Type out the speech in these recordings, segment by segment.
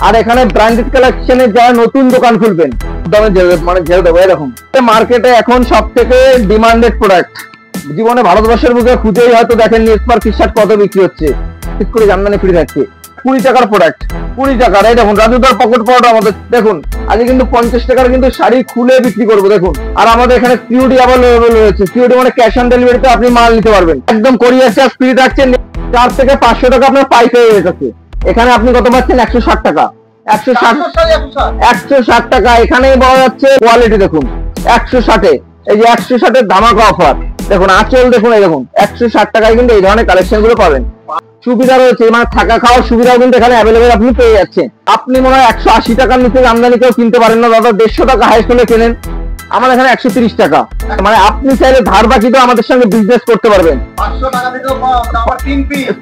আর এখানে ব্র্যান্ডেড কালেকশনের যারা নতুন দোকান খুলবেন দামে মানে ঝেড়ে দেবো। এরকম মার্কেটে এখন সব থেকে ডিমান্ডেড প্রোডাক্ট জীবনে ভারতবর্ষের বুকে খুঁজেই হয়তো দেখেননি স্পার টি শার্ট কত বিক্রি হচ্ছে, ঠিক করে জামদানি ফ্রি থাকছে 20 টাকার প্রোডাক্ট, 20 টাকার। এই দেখুন রাজুদার পকেট পাউডার আমাদের দেখুন আজকে কিন্তু 50 টাকার কিন্তু শাড়ি খুলে বিক্রি করবো দেখুন। আর আমাদের এখানে সিওডি অ্যাভেলেবল রয়েছে, সিওডি মানে ক্যাশ অন ডেলিভারিতে আপনি মাল নিতে পারবেন, একদম কোরিয়ার চার্জ ফ্রি থাকছে। 4 থেকে 500 টাকা আপনার পাইকারি রেট আছে। এখানে আপনি কত পাচ্ছেন? 160 টাকা, 160 টাকা। এখানেই পাওয়া যাচ্ছে কোয়ালিটি দেখুন 160-এ, এই যে 160-এর ধামাকা অফার দেখুন। আঁচল দেখুন, এই দেখুন 160 টাকায় কিন্তু এই ধরনের কালেকশন গুলো পাবেন। সুবিধা রয়েছে, মানে থাকা খাওয়ার সুবিধাও কিন্তু এখানে অ্যাভেলেবেল আপনি পেয়ে যাচ্ছেন। আপনি মনে হয় 180 টাকার নিচে আমদানি কেউ কিনতে পারেন না দাদা, 150 টাকা হাইস্ট হলে কেনেন, আমার এখানে 130 টাকা। মানে আপনি চাইলে ধার বাকিতেও আমাদের সঙ্গে বিজনেস করতে পারবেন।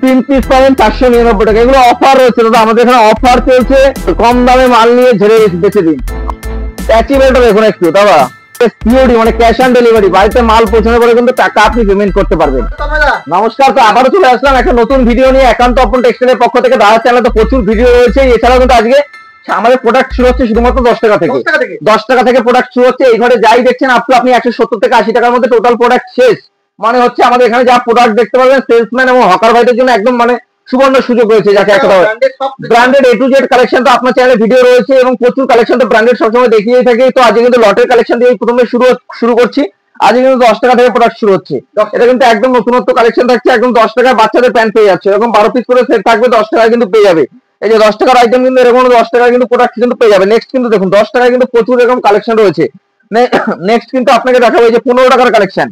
3 পিস পাবেন 499 টাকা। এগুলো অফার রয়েছে দাদা, আমাদের এখানে অফার চলছে, কম দামে মাল নিয়ে ঝেড়ে বেঁচে দিন। অ্যাচিভমেন্টটা দেখুন একটু দাদা, সিওডি মানে ক্যাশ অন ডেলিভারি, বাড়িতে মাল পৌঁছানোর পরে কিন্তু টাকা আপনি পেমেন্ট করতে পারবেন। নমস্কার, তো আবারও চলে আসলাম একটা নতুন ভিডিও নিয়ে একান্ত আপন টেক্সটাইলের পক্ষ থেকে। দাদা চ্যানেলে তো প্রচুর ভিডিও রয়েছে, এছাড়াও কিন্তু আজকে আমাদের প্রোডাক্ট শুরু হচ্ছে শুধুমাত্র 10 টাকা থেকে। 10 টাকা থেকে প্রোডাক্ট শুরু হচ্ছে। এই ঘরে যাই দেখছেন আপনি 170 থেকে 80 টাকার মধ্যে টোটাল প্রোডাক্ট শেষ। মানে হচ্ছে আমাদের এখানে যা প্রোডাক্ট দেখতে পারবেন সেলসম্যান এবং হকার ভাইদের জন্য একদম মানে সুবর্ণ সুযোগ রয়েছে, যাকে একটা branded A to Z collection. তো আপনার চ্যানেলে ভিডিও রয়েছে এবং প্রচুর কালেকশন তো ব্র্যান্ডেড সবসময় দেখিয়ে থাকি। তো আজকে কিন্তু লটের কালেকশন দিয়ে প্রথমে শুরু করছি। আজকে কিন্তু 10 টাকা থেকে প্রোডাক্ট শুরু হচ্ছে। এটা কিন্তু একদম নতুনত্ব কালেকশন থাকছে, একদম 10 টাকায় বাচ্চাদের প্যান্ট পেয়ে যাচ্ছে, এরকম 12 পিস করে সেট থাকবে, 10 টাকায় কিন্তু পেয়ে যাবে। এই যে 10 টাকার আইটেম কিন্তু এরকম 10 টাকায় কিন্তু প্রোডাক্ট কিন্তু পেয়ে যাবে। নেক্সট কিন্তু দেখুন 10 টাকায় কিন্তু প্রচুর এরকম কালেকশন রয়েছে। নেক্সট কিন্তু আপনাকে দেখাবো এই যে 15 টাকার কালেকশন।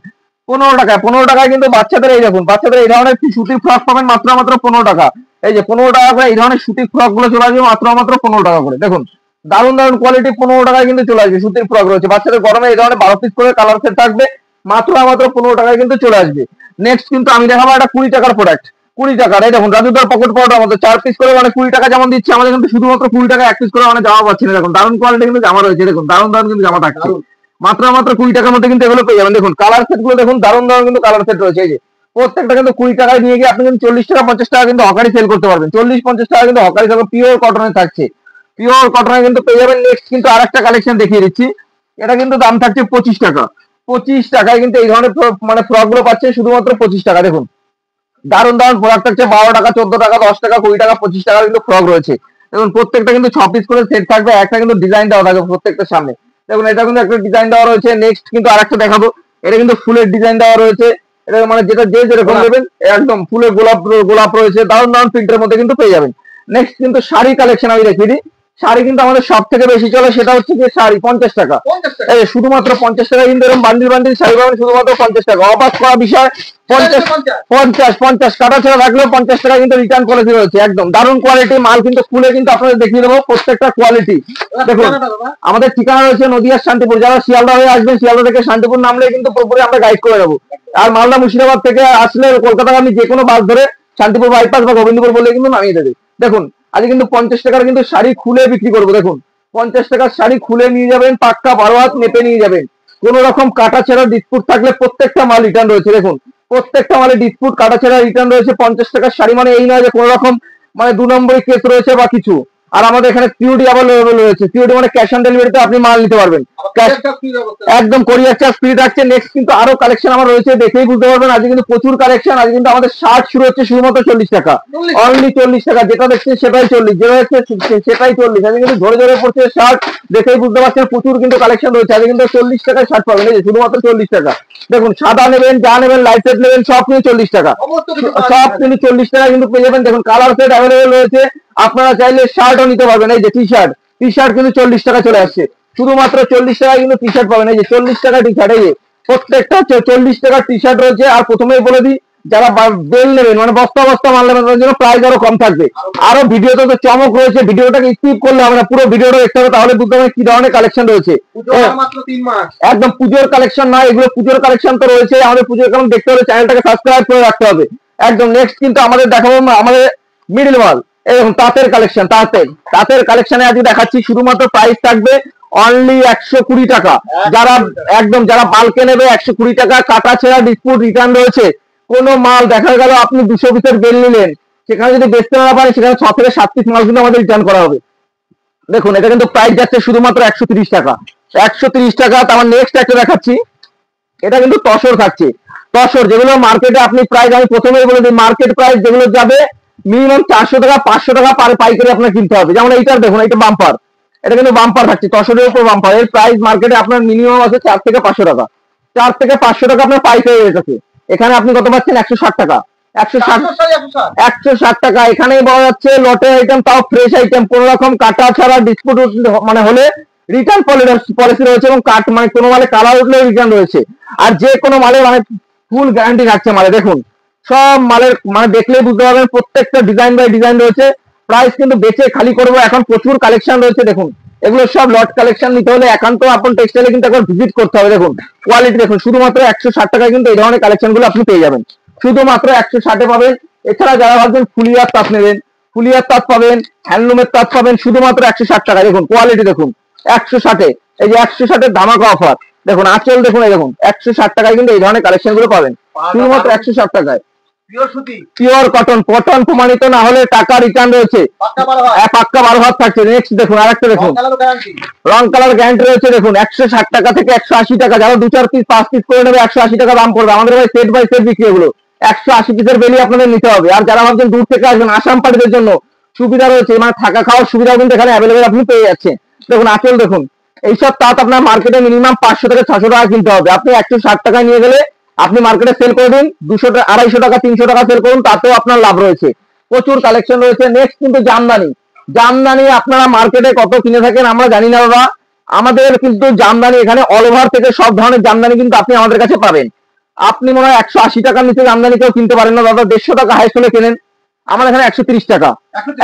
15 টাকায় কিন্তু বাচ্চাদের এই দেখুন, বাচ্চাদের এই ধরনের সুতির ফ্রক পাবেন মাত্র 15 টাকা। এই যে 15 টাকা করে এই ধরনের সুতির ফ্রক গুলো চলে আসবে মাত্র 15 টাকা করে। দেখুন দারুণ দারুণ কোয়ালিটি, 15 টাকায় কিন্তু চলে আসবে। সুতির ফ্রক রয়েছে বাচ্চাদের গরমে, এই ধরনের 12 পিস করে কালার সেট থাকবে মাত্র 15 টাকায় কিন্তু চলে আসবে। নেক্সট কিন্তু আমি দেখাবো একটা 20 টাকার প্রোডাক্ট, 20 টাকার। এই দেখুন রাজুদার পকেট পাউডার আমাদের 4 পিস করে মানে 20 টাকা যেমন দিচ্ছে, আমাদের কিন্তু শুধুমাত্র 20 টাকা 1 পিস করে মানে জামা পাচ্ছেন। দেখুন দারুণ কোয়ালিটি কিন্তু জামা রয়েছে, দেখুন দারুণ দারুণ কিন্তু জামা থাকছে মাত্র 20 টাকার মধ্যে কিন্তু এগুলো পেয়ে যাবেন। দেখুন কালার সেট গুলো দেখুন, দারুণ দারুণ কিন্তু কালার সেট রয়েছে। এই যে প্রত্যেকটা কিন্তু 20 টাকায় নিয়ে গিয়ে আপনি কিন্তু 40 টাকা 50 টাকা কিন্তু হকারি সেল করতে পারবেন। 40-50 টাকা কিন্তু হকারি থাকবে, পিওর কটনে থাকছে, পিওর কটনে কিন্তু পেয়ে যাবেন। নেক্সট কিন্তু আরেকটা কালেকশন দেখিয়ে দিচ্ছি, এটা কিন্তু দাম থাকছে 25 টাকা। 25 টাকায় কিন্তু এই ধরনের মানে ফ্রক গুলো পাচ্ছেন শুধুমাত্র 25 টাকা। দেখুন দারুণ দারুণ প্রোডাক্ট থাকছে, 12 টাকা 14 টাকা 10 টাকা 20 টাকা 25 টাকা কিন্তু ফ্রক রয়েছে। দেখুন প্রত্যেকটা কিন্তু 6 পিস করে সেট থাকবে, একটা কিন্তু ডিজাইন দেওয়া থাকবে প্রত্যেকটার সামনে। দেখুন এটা কিন্তু একটা ডিজাইন দেওয়া রয়েছে। নেক্সট কিন্তু আরেকটা দেখাবো, এটা কিন্তু ফুলের ডিজাইন দেওয়া রয়েছে। এটা মানে যেটা যে যেরকম নেবেন একদম ফুলের গোলাপ রয়েছে, দারুণ দারুণ প্রিন্টের মধ্যে কিন্তু পেয়ে যাবেন। নেক্সট কিন্তু শাড়ি কালেকশন আমি দেখিয়ে দিই। শাড়ি কিন্তু আমাদের সব থেকে বেশি চলে, সেটা হচ্ছে যে শাড়ি 50 টাকা। এই শুধুমাত্র 50 টাকা কিন্তু এরকম বান্ডিল বান্ডিল শাড়ি পাবেন শুধুমাত্র 50 টাকা। অবাক করা বিষয় 50 কাটা ছেড়া থাকলেও 50 টাকা কিন্তু রিটার্ন পলিসি রয়েছে। একদম দারুণ কোয়ালিটি মাল কিন্তু খুলে কিন্তু আপনাদের দেখিয়ে দেবো প্রত্যেকটা কোয়ালিটি। দেখুন আমাদের ঠিকানা রয়েছে নদিয়ার শান্তিপুর। যারা শিয়ালদা হয়ে আসবেন, শিয়ালদা থেকে শান্তিপুর নামলে কিন্তু পুরোপুরি আমরা গাইড করে দেবো। আর মালদা মুর্শিদাবাদ থেকে আসলে কলকাতা আমি যে কোনো বাস ধরে শান্তিপুর বাইপাস বা গোবিন্দপুর বলে কিন্তু নামিয়ে দেবে। দেখুন আজ কিন্তু 50 টাকার কিন্তু শাড়ি খুলে বিক্রি করবো। দেখুন 50 টাকার শাড়ি খুলে নিয়ে যাবেন, পাক্কা 12 হাত মেপে নিয়ে যাবেন। কোন রকম কাটা ছেঁড়া ডিসপুট থাকলে প্রত্যেকটা মাল রিটার্ন রয়েছে। দেখুন প্রত্যেকটা মালে ডিসপুট কাটা ছেঁড়া রিটার্ন রয়েছে। 50 টাকার শাড়ি মানে এই নয় যে কোন রকম মানে 2 নম্বরই কেস রয়েছে বা কিছু। আর আমাদের এখানে সিওডি অ্যাভেলেবল রয়েছে, সিওডি মানে ক্যাশ অন ডেলিভারিতে আপনি মাল নিতে পারবেন, একদম কোরিয়ার চার্জ ফ্রি থাকছে। নেক্সট কিন্তু আরো কালেকশন আমার রয়েছে, দেখেই বুঝতে পারবেন আজকে কিন্তু প্রচুর কালেকশন। আজকে কিন্তু আমাদের শার্ট শুরু হচ্ছে শুধুমাত্র 40 টাকা, অনলি 40 টাকা। যেটা দেখছেন সেটাই 40, যেটা দেখছেন সেটাই 40। আজকে কিন্তু ধরে ধরে পড়ছে শার্ট, দেখেই বুঝতে পারছেন প্রচুর কিন্তু কালেকশন রয়েছে। আজকে কিন্তু 40 টাকায় শার্ট পাবেন, এই যে শুধুমাত্র 40 টাকা। দেখুন সাদা নেবেন, যা নেবেন, লাইট সেট নেবেন, সব কিন্তু 40 টাকা, সব কিন্তু 40 টাকা কিন্তু পেয়ে যাবেন। দেখুন কালার সেট অ্যাভেলেবল রয়েছে, আপনারা চাইলে শার্টও নিতে পারবেন। এই যে টি শার্ট কিন্তু 40 টাকা চলে আসছে, শুধুমাত্র 40 টাকায় কিন্তু টি শার্ট পাবেন। এই যে 40 টাকা টি শার্ট, এই যে প্রত্যেকটা 40 টাকার টি শার্ট রয়েছে। আর প্রথমেই বলে দিই, যারা বেল নেবেন মানে বস্তা বস্তা মাল নেবেন তাদের জন্য প্রাইস আরো কম থাকবে। আরো ভিডিওতে তো চমক রয়েছে, ভিডিওটাকে স্কিপ করলে হবে না, পুরো ভিডিওটা দেখতে হবে, তাহলে বুঝতে হবে কি ধরনের কালেকশন রয়েছে। একদম পুজোর কালেকশন নয় এগুলো, পুজোর কালেকশন তো রয়েছে। আমাদের পুজোর কালেকশন দেখতে হলে চ্যানেলটাকে সাবস্ক্রাইব করে রাখতে হবে। একদম নেক্সট কিন্তু আমাদের দেখাবো আমাদের মিডল মাল, এরকম তাঁতের কালেকশন। তাঁতের কালেকশনে আজকে দেখাচ্ছি, শুধুমাত্র প্রাইস থাকবে অনলি 120 টাকা। যারা একদম যারা বালকে নেবে 120 টাকা, কাটা ছেঁড়া ডিসপুট রিটার্ন রয়েছে। কোনো মাল দেখা গেল আপনি 200 পিসের বেল নিলেন, সেখানে যদি বেচতে না পারেন সেখানে 6 থেকে 7 পিস মাল কিন্তু আমাদের রিটার্ন করা হবে। দেখুন এটা কিন্তু প্রাইস যাচ্ছে শুধুমাত্র 130 টাকা। 130 টাকা। আমার নেক্সট একটা দেখাচ্ছি, এটা কিন্তু তসর থাকছে। তসর যেগুলো মার্কেটে আপনি প্রাইস, আমি প্রথমেই বলে দিই, মার্কেট প্রাইস যেগুলো যাবে মিনিমাম 400 টাকা 500 টাকা পাইকারি আপনার কিনতে হবে। যেমন এইটার দেখুন, এটা বাম্পার, এটা কিন্তু বাম্পার থাকছে, তসরের উপর বাম্পার। এর প্রাইস মার্কেটে আপনার মিনিমাম আছে 4 থেকে 500 টাকা। 4 থেকে 500 টাকা আপনার পাইকারি রেট আছে। এখানে আপনি কত পাচ্ছেন? 160 টাকা। 160, 160 টাকা। এখানেই বলা যাচ্ছে লটের আইটেম, তাও ফ্রেশ আইটেম, কোন রকম কাটা ছাড়া ডিসপুট মানে হলে রিটার্ন পলিসি রয়েছে, এবং কাট মানে কোনো মালে কালার উঠলেও রিটার্ন রয়েছে। আর যে কোনো মালের মানে ফুল গ্যারান্টি থাকছে মালে। দেখুন সব মালের মানে দেখলেই বুঝতে পারবেন প্রত্যেকটা ডিজাইন বাই ডিজাইন রয়েছে। প্রাইস কিন্তু বেচে খালি করবো, এখন প্রচুর কালেকশন রয়েছে। দেখুন এগুলো সব লট কালেকশন নিতে হলে একান্ত আপন টেক্সটাইলে কিন্তু একবার ভিজিট করতে হবে। দেখুন কোয়ালিটি দেখুন, শুধুমাত্র 160 টাকায় কিন্তু এই ধরনের কালেকশন গুলো আপনি পেয়ে যাবেন, শুধুমাত্র 160-এ পাবেন। এছাড়া যারা ভাবছেন ফুলিয়ার তাঁত নেবেন, ফুলিয়ার তাঁত পাবেন, হ্যান্ডলুমের তাঁত পাবেন, শুধুমাত্র 160 টাকা। দেখুন কোয়ালিটি দেখুন 160-এ, এই যে 160-এর ধামাকা অফার। দেখুন আঁচল দেখুন, এই দেখুন 160 টাকায় কিন্তু এই ধরনের কালেকশন গুলো পাবেন, শুধুমাত্র 160 টাকায়। পিওর কটন, কটন প্রমাণিত না হলে টাকা রিটার্ন রয়েছে, পাক্কা 12 হাত থাকছে। নেক্সট দেখুন আরেকটা দেখুন, রং কালার গ্যারান্টি রয়েছে। দেখুন 160 টাকা থেকে 180 টাকা, যারা 2-4 পিস 5 পিস করে নেবে 180 টাকা দাম পড়বে। আমাদের ভাই সেট বাই সেট বিক্রি, এগুলো 180 পিসের বেলি আপনাদের নিতে হবে। আর যারা ভাবছেন দূর থেকে আসবেন, আসাম পার্টিদের জন্য সুবিধা রয়েছে, মানে থাকা খাওয়ার সুবিধা কিন্তু এখানে অ্যাভেলেবেল আপনি পেয়ে যাচ্ছেন। দেখুন আঁচল দেখুন, এইসব তাঁত আপনার মার্কেটে মিনিমাম 500 থেকে 600 টাকা কিনতে হবে। আপনি 160 টাকায় নিয়ে গেলে আপনি মার্কেটে সেল করে দিন, 200 টাকা 250 টাকা 300 টাকা সেল করুন, তাতেও আপনার লাভ রয়েছে। প্রচুর কালেকশন রয়েছে। নেক্সট কিন্তু জামদানি। জামদানি আপনারা মার্কেটে কত কিনে থাকেন আমরা জানি না বাবা, আমাদের কিন্তু জামদানি এখানে অল ওভার থেকে সব ধরনের জামদানি কিন্তু আপনি আমাদের কাছে পাবেন। আপনি মনে হয় 180 টাকার নিচে জামদানি কেউ কিনতে পারেন না দাদা, 150 টাকা হাইস্ট হলে কেনেন। আমার এখানে 130 টাকা।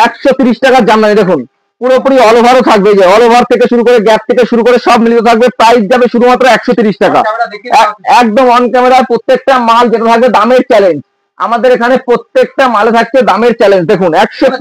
130 টাকার জামদানি দেখুন, পুরোপুরি অল ওভারও থাকবে, যে অল ওভার থেকে শুরু করে গ্যাপ থেকে শুরু করে সব মিলিত থাকবে। প্রাইস যাবে শুধুমাত্র 130 টাকা। একদম অন ক্যামেরায় প্রত্যেকটা মাল যেটা থাকবে দামের চ্যালেঞ্জ। আমাদের এখানে প্রত্যেকটা মালে থাকছে দামের চ্যালেঞ্জ। দেখুন 100,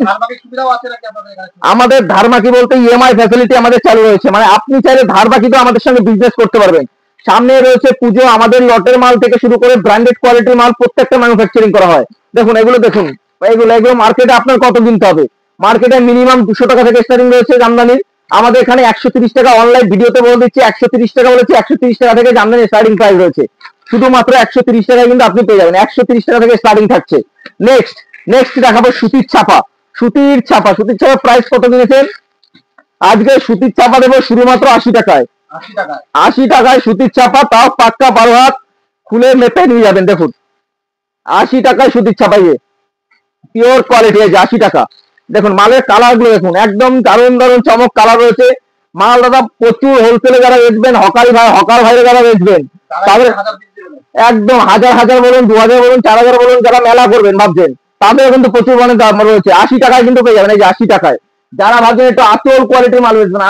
আমাদের ধারবাকি বলতে ইএমআই ফ্যাসিলিটি আমাদের চালু রয়েছে, মানে আপনি চাইলে ধারবাকিতে আমাদের সঙ্গে বিজনেস করতে পারবেন। সামনে রয়েছে পুজো, আমাদের লটের মাল থেকে শুরু করে ব্র্যান্ডেড কোয়ালিটির মাল প্রত্যেকটা ম্যানুফ্যাকচারিং করা হয়। দেখুন এগুলো দেখুন, এগুলো মার্কেটে আপনার কত কিনতে হবে? মার্কেটে মিনিমাম 200 টাকা থেকে স্টার্টিং রয়েছে জামদানির। আমাদের এখানে 130 টাকা, অনলাইন ভিডিওতে বলে দিচ্ছি 130 টাকা বলেছি, 130 টাকা থেকে জামদানির স্টার্টিং প্রাইস রয়েছে। শুধুমাত্র 130 টাকায় কিন্তু আপনি পেয়ে যাবেন, 130 টাকা থেকে স্টার্টিং থাকছে। নেক্সট নেক্সট দেখাবো সুতির ছাপা। সুতির ছাপা, সুতির ছাপা প্রাইস কত কিনেছেন? আজকে সুতির ছাপা দেবো শুধুমাত্র 80 টাকায়। 80 টাকায় সুতির ছাপা, তাও পাক্কা 12 হাত, খুলে মেপে নিয়ে যাবেন। দেখুন 80 টাকায় সুতির ছাপাইয়ে পিওর কোয়ালিটি, আছে 80 টাকা। দেখুন মালের কালার গুলো দেখুন, একদম দারুণ দারুণ চমক কালার রয়েছে। মাল দাদা প্রচুর হোলসেলে যারা বেচবেন, হকার ভাইরে যারা বেচবেন, তাদের একদম হাজার হাজার বলুন, 2000 বলুন, 4000 বলুন, যারা মেলা করবেন ভাবছেন, তাদের কিন্তু প্রচুর মানে দাম রয়েছে। 80 টাকায় কিন্তু পেয়ে যাবেন, এই যে 80 টাকায়। যারা ভাবছেন একটু আঁচল কোয়ালিটির মাল বেচবেন,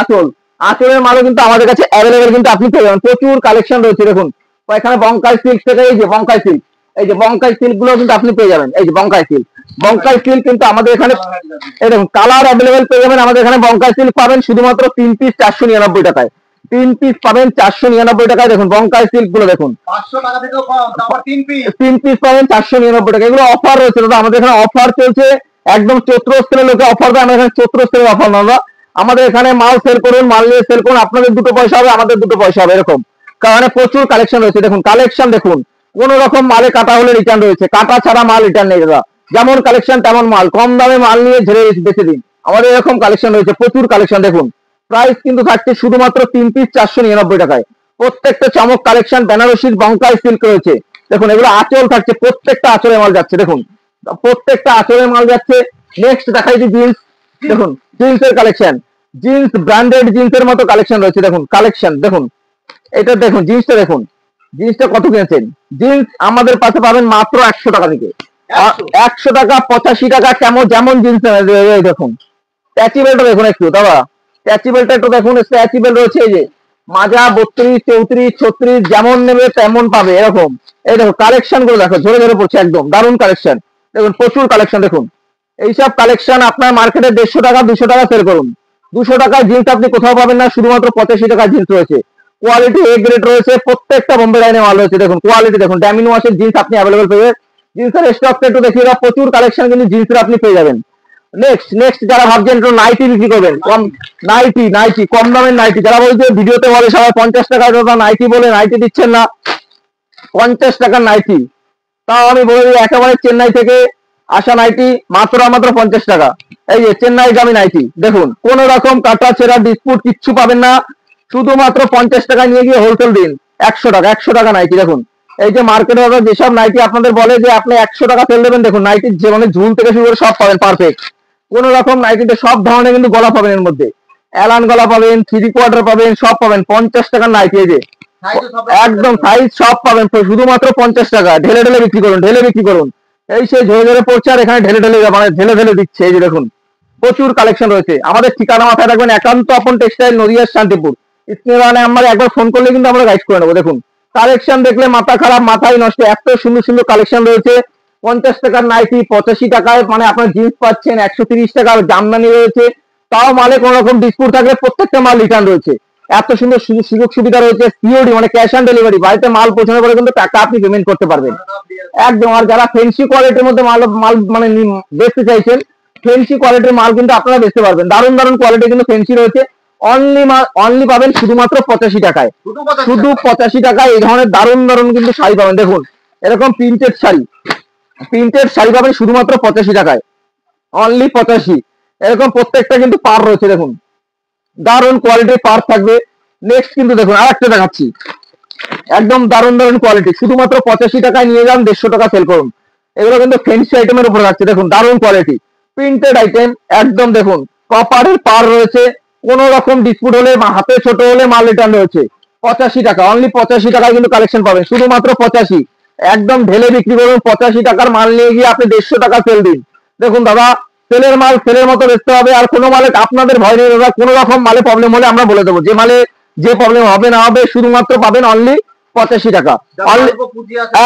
আঁচলের মালও কিন্তু আমাদের কাছে অ্যাভেলেবেল কিন্তু আপনি পেয়ে যাবেন। প্রচুর কালেকশন রয়েছে। দেখুন এখানে বঙ্কাই সিল্ক থেকে, এই যে বঙ্কাই সিল্ক, এই যে বঙ্কাই সিল্ক গুলো কিন্তু আপনি পেয়ে যাবেন। এই যে বঙ্কাই সিল্ক, বঙ্কাই সিল্ক কিন্তু আমাদের এখানে এই দেখুন কালার অ্যাভেলেবেল পেয়ে যাবেন। আমাদের এখানে বঙ্কাই সিল্ক পাবেন শুধুমাত্র 3 পিস 499 টাকায়। 3 পিস পাবেন 499 টাকায়। দেখুন বঙ্কাই সিল্ক গুলো দেখুন, 3 পিস পাবেন 499 টাকা। এগুলো অফার রয়েছে দাদা, আমাদের এখানে অফার চলছে। একদম চৈত্র সেলের লোকে অফার দেয়, আমাদের এখানে চৈত্র সেলের অফার না দাদা। আমাদের এখানে মাল সেল করুন, মাল নিয়ে সেল করুন, আপনাদের 2 পয়সা হবে, আমাদের 2 পয়সা হবে, এরকম। কারণ প্রচুর কালেকশন রয়েছে। দেখুন কালেকশন দেখুন, কোন রকম মালে কাটা হলে রিটার্ন রয়েছে, কাটা ছাড়া মাল রিটার্ন নেই দাদা। যেমন কালেকশন তেমন মাল, কম দামে মাল নিয়ে ঝেড়ে বেঁচে দিন, আমাদের এরকম কালেকশন রয়েছে, প্রচুর কালেকশন। দেখুন প্রাইস কিন্তু থাকছে শুধুমাত্র 3 পিস 499 টাকায়। প্রত্যেকটা চমক কালেকশন, বেনারসির বঙ্কাই সিল্ক রয়েছে। দেখুন এগুলো আঁচল থাকছে, প্রত্যেকটা আঁচলের মাল যাচ্ছে। দেখুন প্রত্যেকটা আঁচলের মাল যাচ্ছে। নেক্সট দেখাই যে জিন্স। দেখুন জিন্সের কালেকশন, জিন্স ব্র্যান্ডেড জিন্সের মতো কালেকশন রয়েছে। দেখুন কালেকশন দেখুন, এটা দেখুন জিন্সটা দেখুন, জিন্সটা কত কিনেছেন? জিন্স আমাদের পাশে পাবেন মাত্র 100 টাকা থেকে। 100 টাকা, 85 টাকা, কেমন যেমন জিন্স দেখুন। স্ট্যাচিবেলটা দেখুন একটু দাদা, স্ট্যাচিবেলটা একটু দেখুন। স্ট্যাচিবেল রয়েছে এই যে মাজা 32, 34, 36, যেমন নেবে তেমন পাবে, এরকম। এই দেখো কালেকশন গুলো দেখো, ঝরে ঝরে পড়ছে, একদম দারুণ কালেকশন। দেখুন প্রচুর কালেকশন। দেখুন এইসব কালেকশন আপনার মার্কেটে 150 টাকা 200 টাকা সেল করুন। 200 টাকায় জিন্স আপনি কোথাও পাবেন না, শুধুমাত্র 85 টাকা জিন্স রয়েছে। কোয়ালিটি এ গ্রেড রয়েছে, প্রত্যেকটা বোম্বে লাইনে মাল রয়েছে। দেখুন কোয়ালিটি দেখুন, ড্যামিন ওয়াশের জিন্স আপনি অ্যাভেলেবেল পেয়ে। জিন্সের স্টকটা একটু দেখিয়ে দাও, প্রচুর কালেকশন কিন্তু জিন্সের আপনি পেয়ে যাবেন। নেক্সট নেক্সট যারা ভাবছেন একটু নাইটি বিক্রি করবেন, কম নাইটি, নাইটি কম দামের নাইটি, যারা বলছে ভিডিওতে বলে সবাই 50 টাকা দাদা নাইটি বলে নাইটি দিচ্ছেন না, 50 টাকার নাইটি, তাও আমি বলে দিই একেবারে চেন্নাই থেকে আসা নাইটি মাত্র মাত্র 50 টাকা। এই যে চেন্নাই গামী নাইটি, দেখুন কোন রকম কাটা ছেঁড়া ডিসপুট কিচ্ছু পাবেন না, শুধুমাত্র 50 টাকা নিয়ে গিয়ে হোলসেল দিন। 100 টাকা, 100 টাকা নাইটি। দেখুন এই যে মার্কেটে যেসব নাইটি আপনাদের বলে যে আপনি 100 টাকা সেল দেবেন, দেখুন নাইটির যে মানে ঝুল থেকে শুরু করে সব পাবেন পারফেক্ট। কোন রকম নাইটিতে সব ধরনের কিন্তু গলা পাবেন, এর মধ্যে অ্যালান গলা পাবেন, 3/4 পাবেন, সব পাবেন 50 টাকার নাইটি। এই যে একদম সাইজ সব পাবেন শুধুমাত্র 50 টাকা। ঢেলে ঢেলে বিক্রি করুন, ঢেলে বিক্রি করুন। এই সেই ঝরে ঝরে পড়ছে আর এখানে ঢেলে ঢেলে মানে ঢেলে ঢেলে দিচ্ছে। এই যে দেখুন প্রচুর কালেকশন রয়েছে। আমাদের ঠিকানা মাথায় রাখবেন, একান্ত আপন টেক্সটাইল, নদিয়ার শান্তিপুর। স্ক্রিনে আমরা একবার ফোন করলে কিন্তু আমরা গাইড করে নেবো। দেখুন কালেকশন দেখলে মাথা খারাপ, মাথায় নষ্ট, এত সুন্দর সুন্দর কালেকশন রয়েছে। 50 টাকার নাইটি 85 টাকায় মানে আপনার জিন্স পাচ্ছেন, 130 টাকার জামদানি রয়েছে, তাও মালে কোনো রকম ডিসপুট থাকলে প্রত্যেকটা মাল রিটার্ন রয়েছে। এত সুন্দর সুযোগ সুবিধা রয়েছে। সিওডি মানে ক্যাশ অন ডেলিভারি, বাড়িতে মাল পৌঁছানোর পরে কিন্তু টাকা আপনি পেমেন্ট করতে পারবেন একদম। আর যারা ফেন্সি কোয়ালিটির মধ্যে মাল মাল মানে বেচতে চাইছেন, ফেন্সি কোয়ালিটির মাল কিন্তু আপনারা বেচতে পারবেন। দারুণ দারুণ কোয়ালিটি কিন্তু ফেন্সি রয়েছে। অনলি পাবেন শুধুমাত্র 85 টাকায়, শুধু 85 টাকায় এই ধরনের দারুণ দারুণ কিন্তু শাড়ি পাবেন। দেখুন এরকম প্রিন্টেড শাড়ি, প্রিন্টেড শাড়ি পাবেন শুধুমাত্র 85 টাকায়, অনলি 85। এরকম প্রত্যেকটা কিন্তু পার রয়েছে, দেখুন দারুণ কোয়ালিটির পার থাকবে। নেক্সট কিন্তু দেখুন আর একটা দেখাচ্ছি, একদম দারুণ দারুণ কোয়ালিটি, শুধুমাত্র 85 টাকায় নিয়ে যান, 150 টাকা সেল করুন। এগুলো কিন্তু ফেন্সি আইটেমের উপর থাকছে, দেখুন দারুণ কোয়ালিটি প্রিন্টেড আইটেম একদম। দেখুন কপারের পার রয়েছে, কোন রকম ডিসপুট হলে হাতে ছোট হলে মাল রিটার্ন রয়েছে। 85 টাকা, অনলি 85 টাকায় কিন্তু কালেকশন পাবেন, শুধুমাত্র 85। একদম ঢেলে বিক্রি করুন, 85 টাকার মাল নিয়ে গিয়ে আপনি 150 টাকা সেল দিন। দেখুন দাদা সেলের মাল সেলের মতো বেচতে হবে, আর কোনো মালে আপনাদের ভয় নেই দাদা। কোনো রকম মালে প্রবলেম হলে আমরা বলে দেবো, যে মালে যে প্রবলেম হবে না হবে শুধুমাত্র পাবেন অনলি 85 টাকা।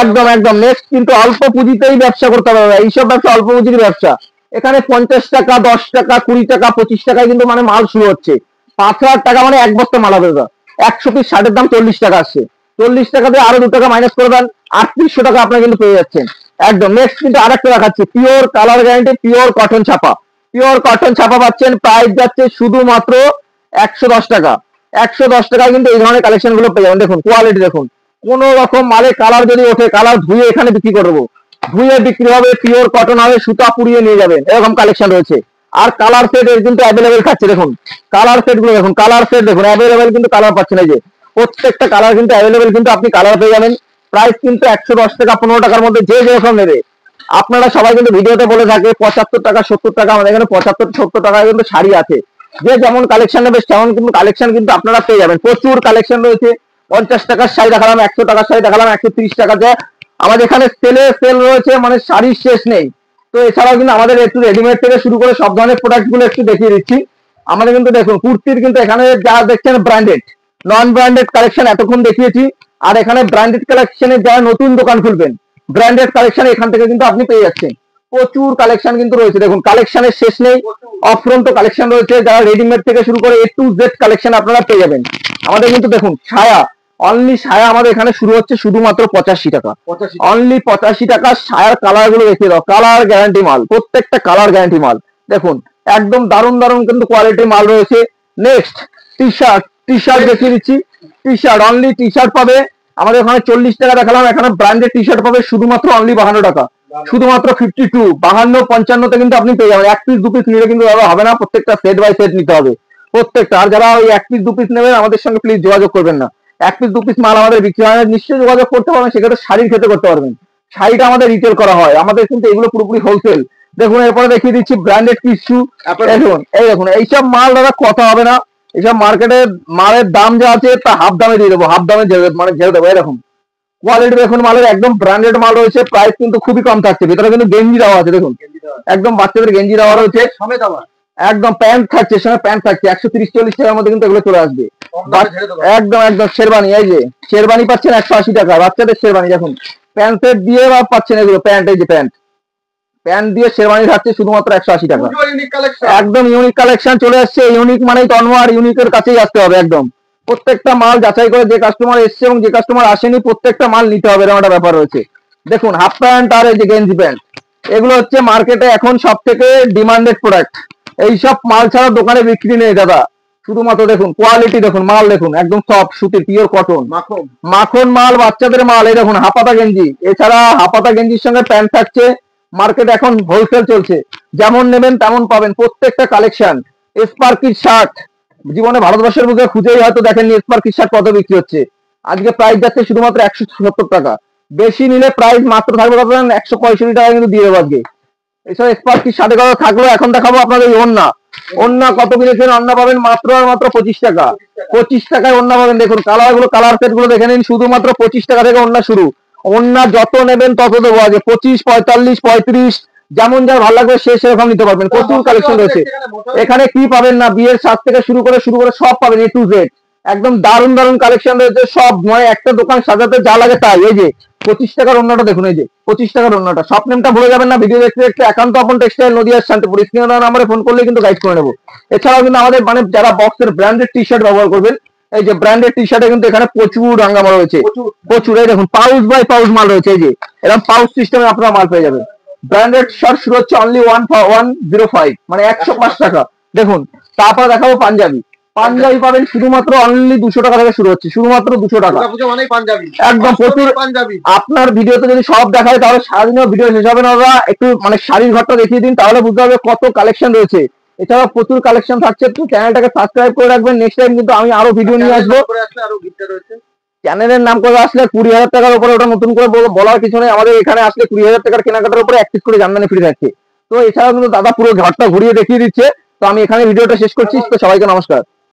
একদম একদম। নেক্সট কিন্তু অল্প পুঁজিতেই ব্যবসা করতে হবে, এইসব ব্যবসা অল্প পুঁজির ব্যবসা। এখানে 50 টাকা, 10 টাকা, 20 টাকা, 25 টাকায় কিন্তু মানে মাল শুরু হচ্ছে। 5,000 টাকা মানে এক বস্তা মাল হবে দাদা। 100 পিস শার্টের দাম 40 টাকা আসছে, 40 টাকা দিয়ে আরো 2 টাকা মাইনাস করে দেন, 3800 টাকা আপনার কিন্তু পেয়ে যাচ্ছেন একদম। নেক্সট কিন্তু আরেকটা দেখাচ্ছি, pure colour guarantee, pure cotton ছাপা, পিওর কটন ছাপা পাচ্ছেন। প্রাইস যাচ্ছে শুধুমাত্র 110 টাকা। 110 টাকায় কিন্তু এই ধরনের কালেকশন গুলো পেয়ে যাবেন। দেখুন কোয়ালিটি দেখুন, কোন রকম মালে কালার যদি ওঠে, কালার ধুয়ে এখানে বিক্রি করবো, ধুয়ে বিক্রি হবে, পিওর কটন হবে, সুতা পুড়িয়ে নিয়ে যাবেন, এরকম কালেকশন রয়েছে। আর কালার সেট এর কিন্তু অ্যাভেলেবেল থাকছে। দেখুন কালার সেট গুলো দেখুন, কালার সেট দেখুন অ্যাভেলেবেল কিন্তু কালার পাচ্ছেন। এই যে প্রত্যেকটা কালার কিন্তু অ্যাভেলেবেল, কিন্তু আপনি কালার পেয়ে যাবেন। প্রাইস কিন্তু 110 টাকা, 15 টাকার মধ্যে যে যেরকম নেবে। আপনারা সবাই কিন্তু ভিডিওতে বলে থাকে 75 টাকা, 70 টাকা, আমাদের এখানে 75-70 টাকায় কিন্তু শাড়ি আছে। যে যেমন কালেকশন নেবে তেমন কিন্তু কালেকশন কিন্তু আপনারা পেয়ে যাবেন। প্রচুর কালেকশন রয়েছে। 50 টাকার শাড়ি দেখালাম, 100 টাকার শাড়ি দেখালাম, 130 টাকাতে আমাদের এখানে সেল রয়েছে, মানে শাড়ির শেষ নেই। তো এছাড়াও কিন্তু আমাদের একটু রেডিমেড থেকে শুরু করে সব ধরনের প্রোডাক্ট গুলো একটু দেখিয়ে দিচ্ছি। আমাদের কিন্তু দেখুন কুর্তির কিন্তু এখানে যা দেখছেন ব্র্যান্ডেড, নন ব্র্যান্ডেড কালেকশন এতক্ষণ দেখিয়েছি। আর এখানে ব্র্যান্ডেড কালেকশনের যারা নতুন দোকান খুলবেন, ব্র্যান্ডেড কালেকশন এখান থেকে কিন্তু আপনি পেয়ে যাচ্ছেন। প্রচুর কালেকশন কিন্তু রয়েছে, দেখুন কালেকশনের শেষ নেই। অফ্রন্ট কালেকশন রয়েছে, যারা রেডিমেড থেকে শুরু করে A to Z কালেকশন আপনারা পেয়ে যাবেন। আমাদের কিন্তু দেখুন ছায়া, অনলি ছায়া আমাদের এখানে শুরু হচ্ছে শুধুমাত্র 85 টাকা, অনলি 85 টাকা। ছায়ার কালার গুলো দেখিয়ে দাও, কালার গ্যারান্টি মাল, প্রত্যেকটা কালার গ্যারান্টি মাল। দেখুন একদম দারুণ দারুণ কিন্তু কোয়ালিটির মাল রয়েছে। Next T shirt, T shirt দেখিয়ে দিচ্ছি। T shirt, only T shirt পাবে আমাদের ওখানে 40 টাকা দেখালাম, এখানে ব্র্যান্ডেড টি শার্ট পাবে শুধুমাত্র অনলি 52 টাকা, শুধুমাত্র 52, 52, 55-তে কিন্তু আপনি পেয়ে যাবেন। 1 পিস 2 পিস নিলে কিন্তু হবে না, প্রত্যেকটা সেট বাই সেট নিতে হবে প্রত্যেকটা। আর যারা ওই 1 পিস 2 পিস নেবেন আমাদের সঙ্গে প্লিজ যোগাযোগ করবেন না। 1 পিস 2 পিস মাল আমাদের বিক্রি হয় না, নিশ্চয়ই যোগাযোগ করতে পারবেন, সেক্ষেত্রে শাড়ির ক্ষেত্রে করতে পারবেন। শাড়িটা আমাদের রিটেল করা হয়, আমাদের কিন্তু এগুলো পুরোপুরি হোলসেল। দেখুন এরপরে দেখিয়ে দিচ্ছি ব্র্যান্ডেড টিস্যু। দেখুন এই দেখুন এইসব মাল দাদা কথা হবে না, এইসব মার্কেটে মালের দাম যা আছে তা হাফ দামে দিয়ে দেবো, হাফ দামে মানে ঝেড়ে দেবো। এরকম কোয়ালিটি দেখুন মালের, একদম ব্র্যান্ডেড মাল রয়েছে। প্রাইস কিন্তু খুবই কম থাকছে, ভিতরে কিন্তু গেঞ্জি দেওয়া আছে, দেখুন একদম বাচ্চাদের গেঞ্জি দেওয়া রয়েছে, একদম প্যান্ট থাকছে, সঙ্গে প্যান্ট থাকছে। 130-40 টাকার মধ্যে কিন্তু এগুলো চলে আসবে একদম একদম। শেরবানি, এই যে শেরবানি পাচ্ছেন 180 টাকা, বাচ্চাদের শেরবানি। দেখুন প্যান্ট সেট দিয়ে পাচ্ছেন এগুলো, প্যান্ট, এই যে প্যান্ট, প্যান্ট দিয়ে শেরবানি থাকছে শুধুমাত্র 180 টাকা। একদম ইউনিক কালেকশন চলে আসছে। ইউনিক মানেই তন্ময়, ইউনিকের কাছেই আসতে হবে একদম। প্রত্যেকটা মাল যাচাই করে, যে কাস্টমার এসছে এবং যে কাস্টমার আসেনি প্রত্যেকটা মাল নিতে হবে, এরকম একটা ব্যাপার রয়েছে। দেখুন হাফ প্যান্ট আর এই যে গেঞ্জি প্যান্ট, এগুলো হচ্ছে মার্কেটে এখন সব থেকে ডিমান্ডেড প্রোডাক্ট। এইসব মাল ছাড়া দোকানে বিক্রি নেই দাদা। শুধুমাত্র দেখুন কোয়ালিটি, দেখুন মাল, দেখুন একদম সফট সুতির পিওর কটন মাখন মাল, বাচ্চাদের মাল। এই দেখুন হাপাতা গেঞ্জি, এছাড়া হাপাতা গেঞ্জির সঙ্গে প্যান্ট থাকছে। মার্কেট এখন হোলসেল চলছে, যেমন নেবেন তেমন পাবেন প্রত্যেকটা কালেকশন। স্পার্কির শার্ট, জীবনে ভারতবর্ষের বুকে খুঁজেই হয়তো দেখেননি স্পার্কির শার্ট কত বিক্রি হচ্ছে। আজকে প্রাইস যাচ্ছে শুধুমাত্র 170 টাকা, বেশি নিলে প্রাইস মাত্র থাকবে 165 টাকা কিন্তু দিয়ে দেবো আজকে। এছাড়া স্পার্কির শার্টের কথা থাকলো, এখন দেখাবো আপনাদের ওড়না। ওড়না কত কিনেছেন? ওড়না পাবেন মাত্র আর মাত্র 25 টাকা। 25 টাকায় ওড়না পাবেন। দেখুন কালার গুলো, কালার সেট গুলো দেখে নিন, শুধুমাত্র 25 টাকা থেকে ওড়না শুরু। ওড়না যত নেবেন তত দেবো আগে, 25, 45, 35, যেমন যার ভালো লাগবে সে সেরকম নিতে পারবেন। প্রচুর কালেকশন রয়েছে এখানে। কি পাবেন না, বিয়ের সাজ থেকে শুরু করে সব পাবেন, A to Z। একদম দারুণ দারুণ কালেকশন রয়েছে সব, মানে একটা দোকান সাজাতে যা লাগে তাই। এই যে 25 টাকার ওড়নাটা দেখুন, এই যে 25 টাকার ওড়নাটা। শপ নেমটা ভুলে যাবেন না, ভিডিও দেখতে দেখতে। একান্ত আপন টেক্সটাইল, নদিয়ার শান্তিপুর। স্ক্রিনে দেওয়া নাম্বারে ফোন করলে কিন্তু গাইড করে নেবো। এছাড়াও কিন্তু আমাদের মানে যারা বক্সের ব্র্যান্ডেড টি শার্ট ব্যবহার করবেন, এই যে ব্র্যান্ডেড টি শার্টে কিন্তু এখানে প্রচুর রাঙ্গামা রয়েছে, প্রচুর। এই দেখুন পাউচ বাই পাউচ মাল রয়েছে, এই যে এরকম পাউচ সিস্টেমে আপনারা মাল পেয়ে যাবেন। ব্র্যান্ডেড শার্ট শুরু হচ্ছে অনলি 105, মানে 105 টাকা। দেখুন তারপর দেখাবো পাঞ্জাবি। পাঞ্জাবি পাবেন শুধুমাত্র অনলি 200 টাকা থেকে শুরু হচ্ছে, শুধুমাত্র 200 টাকা। একদম প্রচুর। আপনার ভিডিওতে যদি সব দেখায় তাহলে সারাদিনও ভিডিও শেষ হবে না দাদা। একটু মানে শাড়ির ঘরটা দেখিয়ে দিন, তাহলে বুঝতে হবে কত কালেকশন রয়েছে। এছাড়াও প্রচুর কালেকশন থাকছে। একটু চ্যানেলটাকে সাবস্ক্রাইব করে রাখবেন, নেক্সট টাইম কিন্তু আমি আরো ভিডিও নিয়ে আসবো। চ্যানেলের নাম করে আসলে 20,000 টাকার উপরে, ওটা নতুন করে বলার কিছু নেই। আমাদের এখানে আসলে 20,000 টাকার কেনাকাটার উপরে 1 পিস করে জামদানি ফ্রি থাকছে। তো এছাড়াও কিন্তু দাদা পুরো ঘরটা ঘুরিয়ে দেখিয়ে দিচ্ছে। তো আমি এখানে ভিডিওটা শেষ করছি। তো সবাইকে নমস্কার।